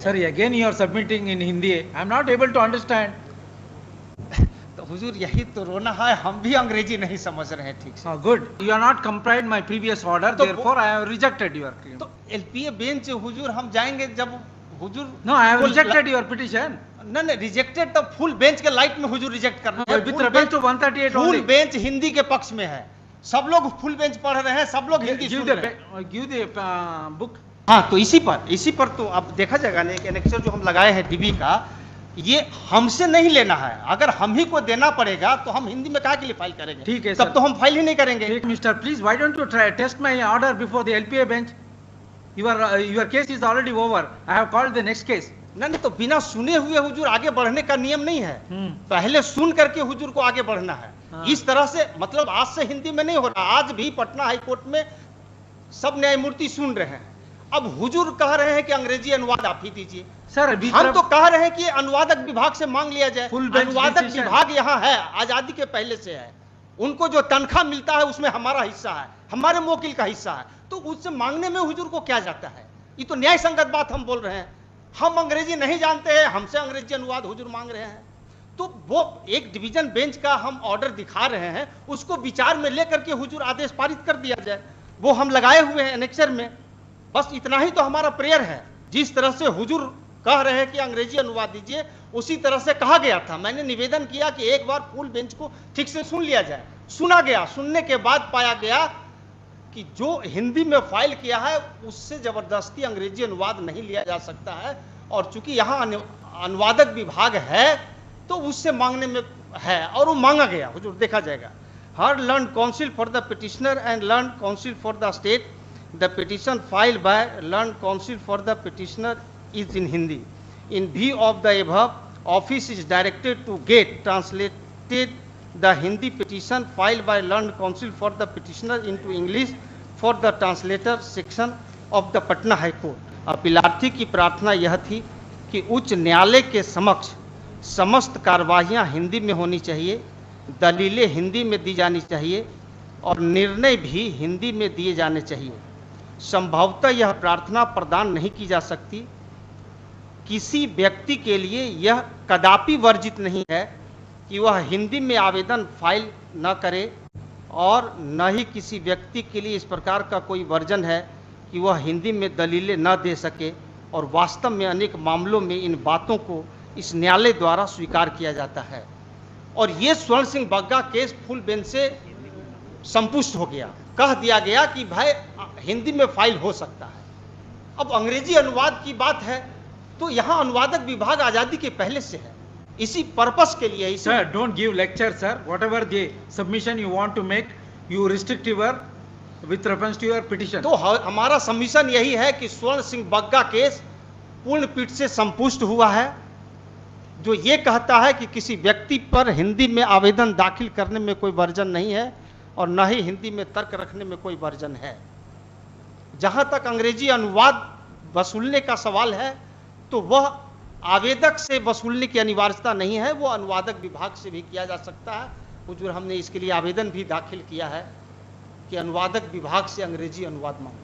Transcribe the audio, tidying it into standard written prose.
Sorry, again you are submitting in Hindi. I am not able to understand. तो हुजूर यही तो रोना है, हम भी अंग्रेजी नहीं समझ रहे हैं ठीक से। Oh, good. You are not complied my previous order, तो therefore I have rejected your claim. तो एलपीए बेंच हुजूर हम जाएंगे जब हुजूर No, I have full rejected your petition. नहीं रिजेक्टेड तो फुल बेंच के लाइट में हुजूर रिजेक्ट करना है। With reference to 138 full only. Bench Hindi के पक्ष में है, सब लोग फुल बेंच पढ़ रहे हैं, सब लोग हिंदी सुन रहे हैं। Give the book. हाँ, तो इसी पर तो अब देखा जाएगा ना कि एनेक्सर जो हम लगाए हैं डीबी का, ये हमसे नहीं लेना है। अगर हम ही को देना पड़ेगा तो हम हिंदी में काहे के लिए फाइल करेंगे? ठीक है तब सर। तो हम फाइल ही नहीं करेंगे। ठीक, Mister, please, why don't you try test my order before the LPA bench? Your case is already over. I have called the next case. नहीं तो बिना सुने हुए हुजूर आगे बढ़ने का नियम नहीं है। पहले सुन करके हुजूर को आगे बढ़ना है। हाँ। इस तरह से मतलब आज से हिंदी में नहीं हो रहा। आज भी पटना हाई कोर्ट में सब न्यायमूर्ति सुन रहे हैं। अब हुजूर कह रहे हैं कि अंग्रेजी अनुवाद आप ही दीजिए। सर, हम तो कह रहे हैं कि अनुवादक विभाग से मांग लिया जाए। Full bench अनुवादक decision। विभाग यहाँ है, आजादी के पहले से है। उनको जो तनख्वाह मिलता है उसमें हमारा हिस्सा है, हमारे मोकिल का हिस्सा है, तो उससे मांगने में हुजूर को क्या जाता है? ये तो न्याय संगत बात हम बोल रहे हैं। हम अंग्रेजी नहीं जानते हैं, हमसे अंग्रेजी अनुवाद हुजूर मांग रहे हैं, तो वो एक डिवीजन बेंच का हम ऑर्डर दिखा रहे हैं, उसको विचार में लेकर के हुजूर आदेश पारित कर दिया जाए। वो हम लगाए हुए हैं एनेक्सर में। बस इतना ही तो हमारा प्रेयर है। जिस तरह से हुजूर कह रहे हैं कि अंग्रेजी अनुवाद दीजिए, उसी तरह से कहा गया था। मैंने निवेदन किया कि एक बार फुल बेंच को ठीक से सुन लिया जाए। सुना गया, सुनने के बाद पाया गया कि जो हिंदी में फाइल किया है उससे जबरदस्ती अंग्रेजी अनुवाद नहीं लिया जा सकता है, और चूंकि यहाँ अनुवादक विभाग है तो उससे मांगने में है, और वो मांगा गया। हुजूर देखा जाएगा। Heard learned counsel for the petitioner and learned counsel for the state, the petition filed by learned counsel for the petitioner is in Hindi. In view of the above, office is directed to get translated the Hindi petition filed by learned counsel for the petitioner into English for the translator section of the Patna High Court. अपीलार्थी की प्रार्थना यह थी कि उच्च न्यायालय के समक्ष समस्त कार्यवाहियां हिंदी में होनी चाहिए, दलीलें हिंदी में दी जानी चाहिए और निर्णय भी हिंदी में दिए जाने चाहिए। संभवतः यह प्रार्थना प्रदान नहीं की जा सकती। किसी व्यक्ति के लिए यह कदापि वर्जित नहीं है कि वह हिंदी में आवेदन फाइल न करे, और न ही किसी व्यक्ति के लिए इस प्रकार का कोई वर्जन है कि वह हिंदी में दलीलें न दे सके, और वास्तव में अनेक मामलों में इन बातों को इस न्यायालय द्वारा स्वीकार किया जाता है। और ये स्वर्ण Singh Bagga case full bench से संपुष्ट हो गया। कह दिया गया कि भाई हिंदी में फाइल हो सकता है। अब अंग्रेजी अनुवाद की बात है तो यहाँ अनुवादक विभाग आजादी के पहले से है। इसी पर्पस के लिए Sir, don't give lecture, sir. Whatever the submission you want to make, you restrict your with reference to your petition. तो हमारा सबमिशन यही है कि स्वर्ण सिंह बग्गा केस पूर्ण पीठ से संपुष्ट हुआ है, जो ये कहता है कि किसी व्यक्ति पर हिंदी में आवेदन दाखिल करने में कोई वर्जन नहीं है, और न ही हिंदी में तर्क रखने में कोई वर्जन है। जहाँ तक अंग्रेजी अनुवाद वसूलने का सवाल है तो वह आवेदक से वसूलने की अनिवार्यता नहीं है, वो अनुवादक विभाग से भी किया जा सकता है। हुजूर हमने इसके लिए आवेदन भी दाखिल किया है कि अनुवादक विभाग से अंग्रेजी अनुवाद मांगे।